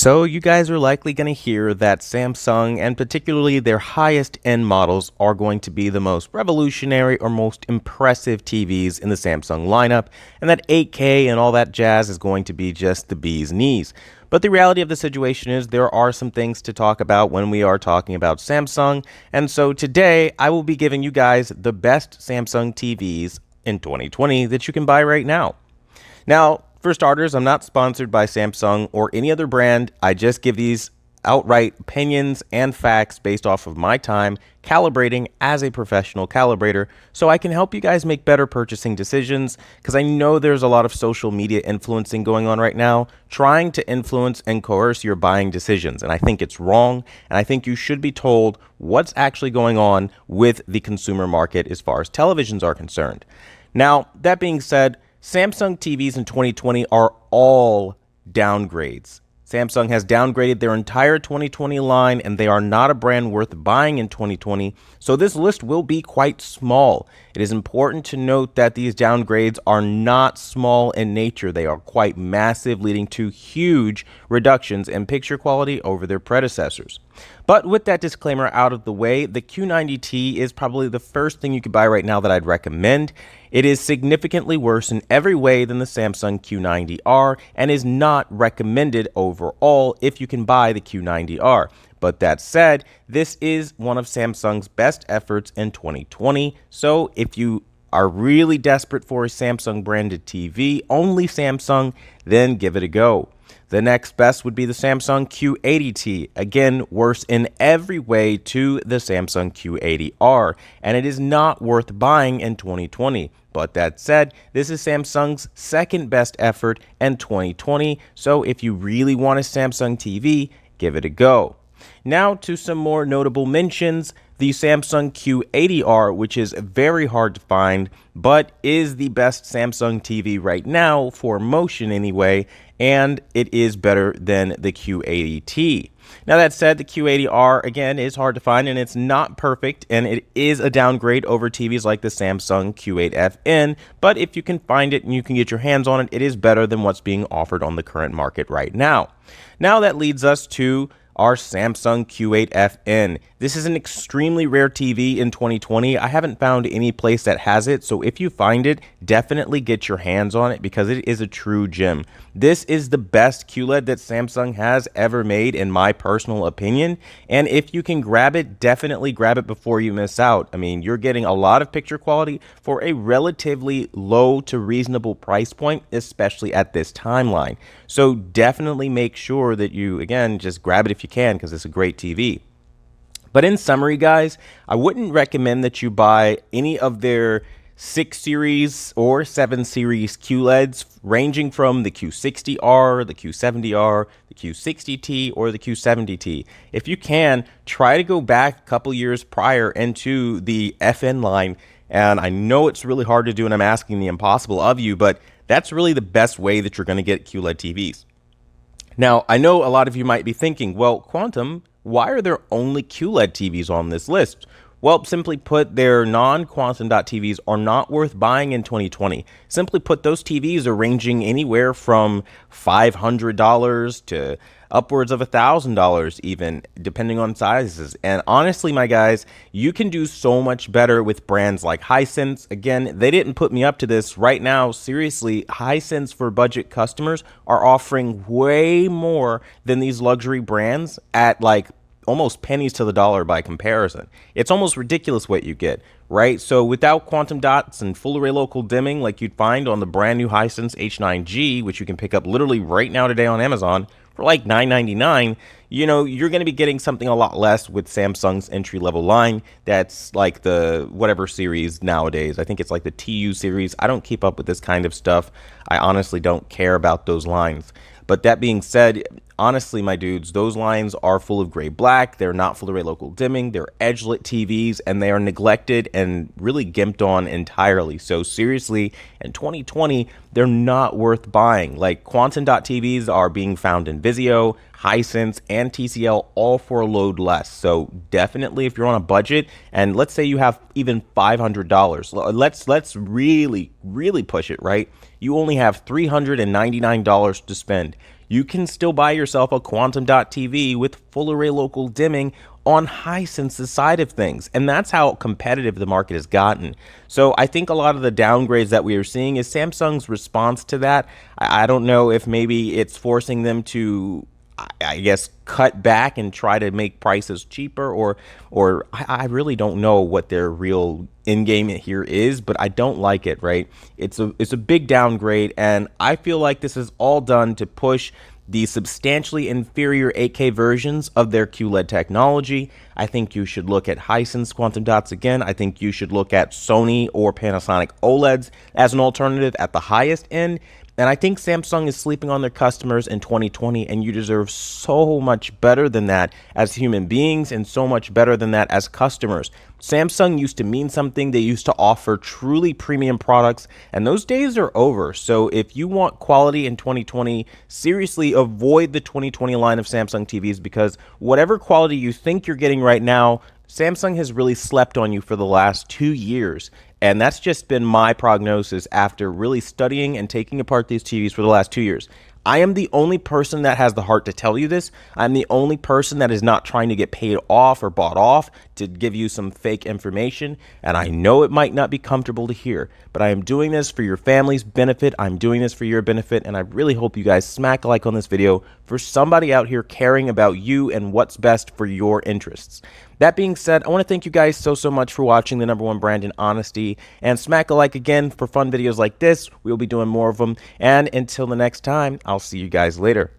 So you guys are likely going to hear that Samsung, and particularly their highest end models, are going to be the most revolutionary or most impressive TVs in the Samsung lineup, and that 8K and all that jazz is going to be just the bee's knees. But the reality of the situation is there are some things to talk about when we are talking about Samsung, and so today I will be giving you guys the best Samsung TVs in 2020 that you can buy right now. Now, for starters, I'm not sponsored by Samsung or any other brand. I just give these outright opinions and facts based off of my time calibrating as a professional calibrator so I can help you guys make better purchasing decisions, because I know there's a lot of social media influencing going on right now, trying to influence and coerce your buying decisions. And I think it's wrong, and I think you should be told what's actually going on with the consumer market as far as televisions are concerned. Now, that being said, Samsung TVs in 2020 are all downgrades. Samsung has downgraded their entire 2020 line, and they are not a brand worth buying in 2020, so this list will be quite small. It is important to note that these downgrades are not small in nature. They are quite massive, leading to huge reductions in picture quality over their predecessors. But with that disclaimer out of the way, the Q90T is probably the first thing you could buy right now that I'd recommend. It is significantly worse in every way than the Samsung Q90R and is not recommended overall if you can buy the Q90R. But that said, this is one of Samsung's best efforts in 2020. So if you are really desperate for a Samsung branded TV, only Samsung, then give it a go. The next best would be the Samsung Q80T, again worse in every way to the Samsung Q80R, and it is not worth buying in 2020. But that said, this is Samsung's second best effort in 2020, so if you really want a Samsung TV, give it a go. Now to some more notable mentions. The Samsung Q80R, which is very hard to find, but is the best Samsung TV right now for motion anyway, and it is better than the Q80T. Now that said, the Q80R again is hard to find, and it's not perfect, and it is a downgrade over TVs like the Samsung Q8FN, but if you can find it and you can get your hands on it, it is better than what's being offered on the current market right now. Now that leads us to our Samsung Q8FN. This is an extremely rare TV in 2020. I haven't found any place that has it, so if you find it, definitely get your hands on it because it is a true gem. This is the best QLED that Samsung has ever made, in my personal opinion, and if you can grab it, definitely grab it before you miss out. I mean, you're getting a lot of picture quality for a relatively low to reasonable price point, especially at this timeline. So definitely make sure that you, again, just grab it if you can, because it's a great TV. But in summary, guys, I wouldn't recommend that you buy any of their 6 series or 7 series QLEDs, ranging from the Q60R, the Q70R, the Q60T, or the Q70T. If you can, try to go back a couple years prior into the FN line. And I know it's really hard to do, and I'm asking the impossible of you, but that's really the best way that you're going to get QLED TVs. Now, I know a lot of you might be thinking, well, Quantum, why are there only QLED TVs on this list? Well, simply put, their non-Quantum dot TVs are not worth buying in 2020. Simply put, those TVs are ranging anywhere from $500 to upwards of $1,000 even, depending on sizes. And honestly, my guys, you can do so much better with brands like Hisense. Again, they didn't put me up to this. Right now, seriously, Hisense for budget customers are offering way more than these luxury brands at like almost pennies to the dollar by comparison. It's almost ridiculous what you get, right? So without quantum dots and full array local dimming like you'd find on the brand new Hisense H9G, which you can pick up literally right now today on Amazon for like $9.99, you know, you're going to be getting something a lot less with Samsung's entry-level line. That's like the whatever series nowadays. I think it's like the TU series. I don't keep up with this kind of stuff. I honestly don't care about those lines. But that being said, honestly, my dudes, those lines are full of gray black. They're not full array local dimming. They're edge-lit TVs, and they are neglected and really gimped on entirely. So seriously, in 2020, they're not worth buying. Like Quantum dot TVs are being found in Vizio, Hisense, and TCL, all for a load less. So definitely, if you're on a budget, and let's say you have even $500, let's really push it, right? You only have $399 to spend. you can still buy yourself a quantum dot TV with full array local dimming on Hisense's side of things. And that's how competitive the market has gotten. So I think a lot of the downgrades that we are seeing is Samsung's response to that. I don't know if maybe it's forcing them to, I guess, cut back and try to make prices cheaper, or I really don't know what their real end game here is, but I don't like it, right? It's a big downgrade, and I feel like this is all done to push the substantially inferior 8K versions of their QLED technology. I think you should look at Hisense Quantum Dots again. I think you should look at Sony or Panasonic OLEDs as an alternative at the highest end. And I think Samsung is sleeping on their customers in 2020, and you deserve so much better than that as human beings and so much better than that as customers. Samsung used to mean something. They used to offer truly premium products, and those days are over. So if you want quality in 2020, seriously avoid the 2020 line of Samsung TVs, because whatever quality you think you're getting right now, Samsung has really slept on you for the last 2 years. And that's just been my prognosis after really studying and taking apart these TVs for the last 2 years. I am the only person that has the heart to tell you this. I'm the only person that is not trying to get paid off or bought off to give you some fake information. And I know it might not be comfortable to hear, but I am doing this for your family's benefit. I'm doing this for your benefit. And I really hope you guys smack a like on this video for somebody out here caring about you and what's best for your interests. That being said, I want to thank you guys so much for watching the #1 brand in honesty, and smack a like again for fun videos like this. We'll be doing more of them, and until the next time, I'll see you guys later.